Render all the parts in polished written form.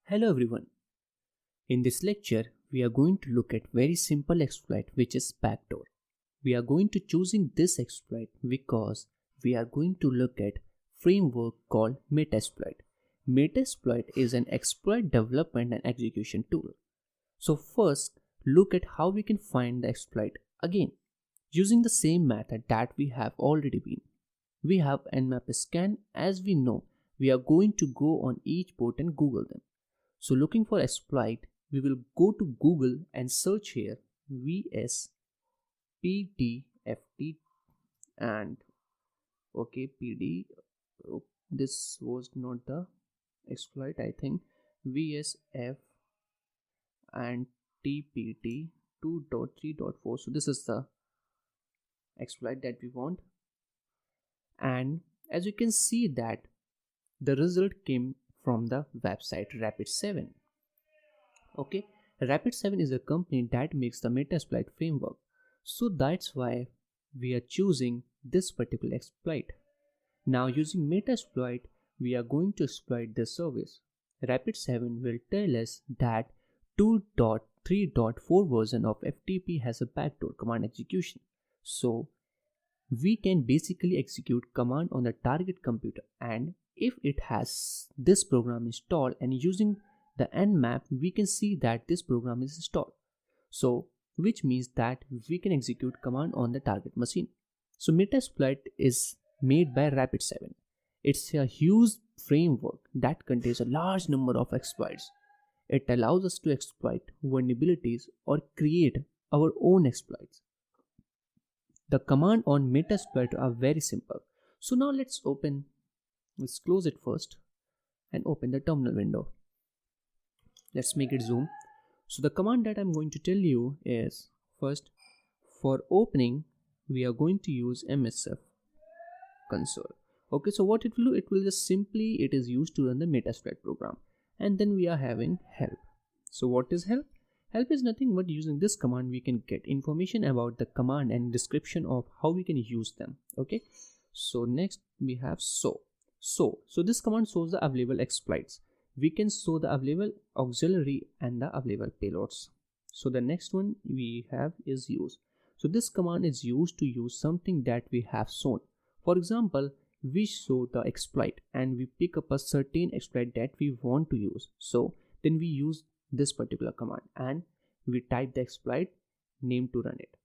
Hello everyone. In this lecture, we are going to look at very simple exploit which is backdoor. We are going to choosing this exploit because we are going to look at framework called metasploit. Metasploit is an exploit development and execution tool. So first, look at how we can find the exploit again. Using the same method that we have already been. We have nmap scan. As we know, we are going to go on each port and Google them. So looking for exploit, we will go to Google and search here vspdft and pd. This was not the exploit, I think. vsf and tpt 2.3.4. so this is the exploit that we want, and as you can see that the result came from the website Rapid7. Okay, Rapid7 is a company that makes the Metasploit framework, so that's why we are choosing this particular exploit. Now using Metasploit, we are going to exploit this service. Rapid7 will tell us that 2.3.4 version of FTP has a backdoor command execution, so we can basically execute command on the target computer, and if it has this program installed and using the nmap, we can see that this program is installed, so which means that we can execute command on the target machine. So Metasploit is made by Rapid7. It's a huge framework that contains a large number of exploits. It allows us to exploit vulnerabilities or create our own exploits. The command on Metasploit are very simple. So now let's close it first and open the terminal window. Let's make it zoom. So the command that I'm going to tell you is, first, for opening, we are going to use msf console. Okay, so what it will do, it will just simply, it is used to run the Metasploit program. And then we are having help. So what is help? Help is nothing but using this command we can get information about the command and description of how we can use them. Okay, so next we have so this command shows the available exploits. We can show the available auxiliary and the available payloads. So the next one we have is use. So this command is used to use something that we have shown. For example, we show the exploit and we pick up a certain exploit that we want to use. So then we use this particular command and we type the exploit name to run it.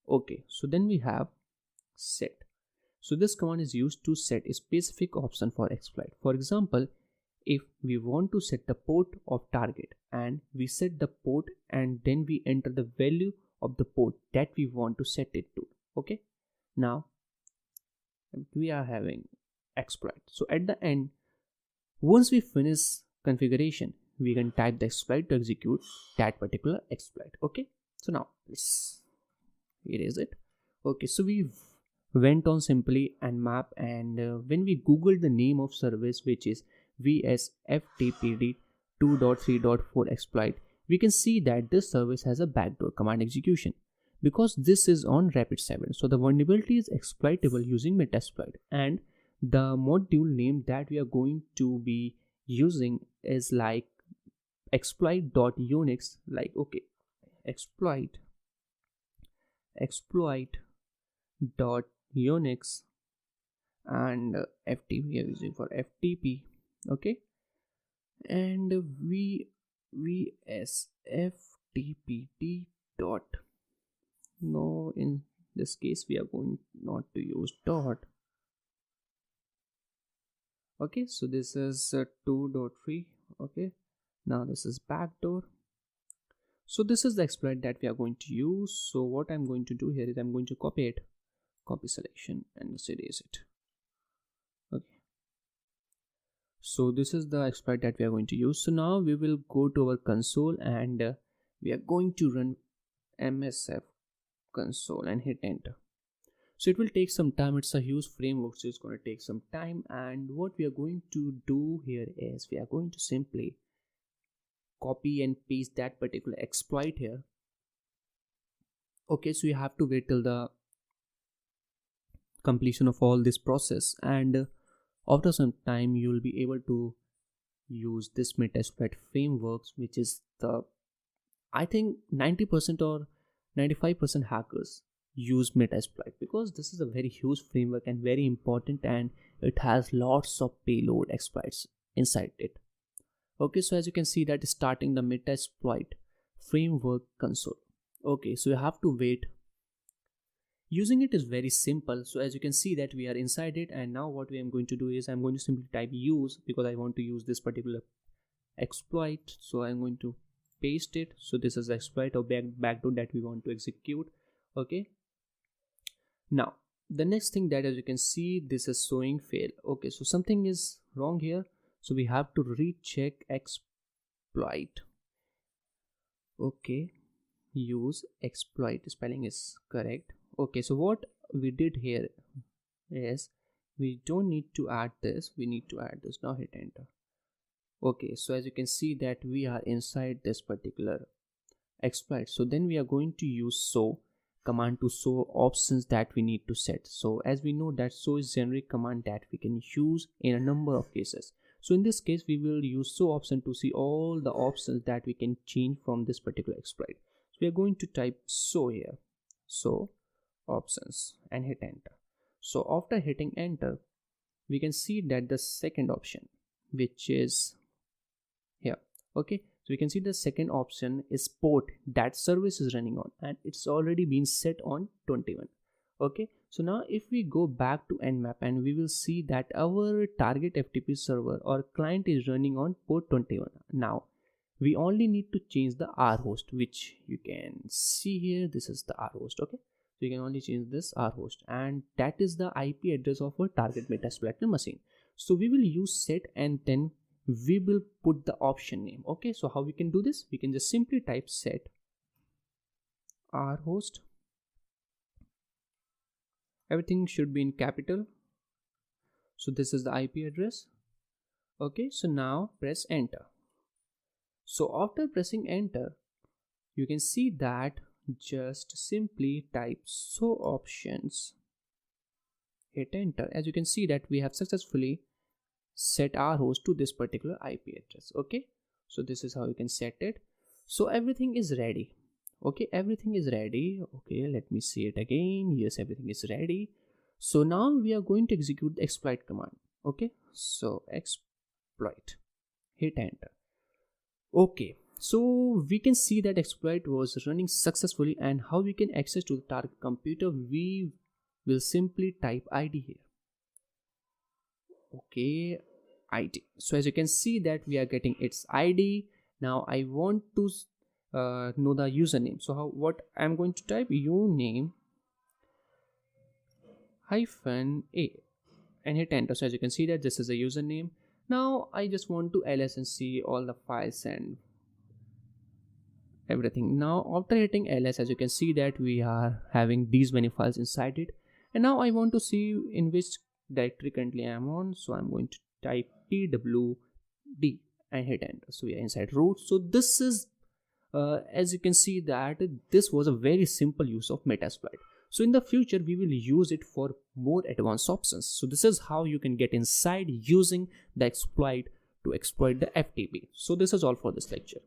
Okay, so then we have set. So this command is used to set a specific option for exploit. For example, if we want to set the port of target and we set the port and then we enter the value of the port that we want to set it to. Okay, now we are having exploit. So at the end, once we finish configuration, we can type the exploit to execute that particular exploit. Okay, so now let's erase it. Okay, so we went on simply nmap and when we googled the name of service, which is vsftpd 2.3.4 exploit, we can see that this service has a backdoor command execution because this is on Rapid7. So the vulnerability is exploitable using Metasploit, and the module name that we are going to be using is like exploit.unix, like okay, exploit.unix and FTP we are using for FTP. Okay, and vsftpd dot, no, in this case we are going not to use dot. Okay, so this is 2.3. okay, now this is backdoor. So this is the exploit that we are going to use. So what I'm going to do here is I'm going to copy it, copy selection, and just erase it. Okay, so this is the exploit that we are going to use. So now we will go to our console and we are going to run msf console and hit enter. So it will take some time. It's a huge framework, so it's going to take some time, and what we are going to do here is we are going to simply copy and paste that particular exploit here. Okay, so you have to wait till the completion of all this process, and after some time you will be able to use this metasploit frameworks, which is the, I think 90% or 95% hackers use metasploit, because this is a very huge framework and very important, and it has lots of payload exploits inside it. Okay, so as you can see that starting the metasploit framework console. Okay, so you have to wait. Using it is very simple. So as you can see that we are inside it, and now what I am going to do is I'm going to simply type use, because I want to use this particular exploit. So I'm going to paste it. So this is the exploit or backdoor that we want to execute. Okay, now the next thing that, as you can see, this is showing fail. Okay, so something is wrong here, so we have to recheck exploit. Okay, use exploit spelling is correct. Okay, so what we did here is we don't need to add this, we need to add this. Now hit enter. Okay, so as you can see that we are inside this particular exploit. So then we are going to use show command to show options that we need to set. So as we know that show is generic command that we can use in a number of cases. So in this case we will use show option to see all the options that we can change from this particular exploit. So we are going to type show here, show options, and hit enter. So after hitting enter, we can see that the second option, which is here. Okay, so we can see the second option is port that service is running on, and it's already been set on 21. Okay, so now if we go back to nmap, and we will see that our target FTP server or client is running on port 21. Now we only need to change the R host, which you can see here. This is the R host. Okay, so you can only change this R host, and that is the IP address of our target metasploit machine. So we will use set, and then we will put the option name. Okay, so how we can do this? We can just simply type set R host. Everything should be in capital. So this is the IP address. Okay, so now press enter. So after pressing enter, you can see that just simply type show options, hit enter. As you can see that we have successfully set our host to this particular IP address. Okay, so this is how you can set it. So everything is ready. Okay, everything is ready. Okay, let me see it again. Yes, everything is ready. So now we are going to execute the exploit command. Okay, so exploit, hit enter. Okay, so we can see that exploit was running successfully, and how we can access to the target computer, we will simply type ID here. Okay, ID. So as you can see that we are getting its ID. Now I want to know the username. So what I'm going to type, uname -a, and hit enter. So as you can see that this is a username. Now I just want to ls and see all the files and everything. Now after hitting ls, as you can see that we are having these many files inside it, and now I want to see in which directory currently I am on. So I'm going to type twd and hit enter. So we are inside root. So this is as you can see that this was a very simple use of metasploit. So in the future we will use it for more advanced options. So this is how you can get inside using the exploit to exploit the FTP. So this is all for this lecture.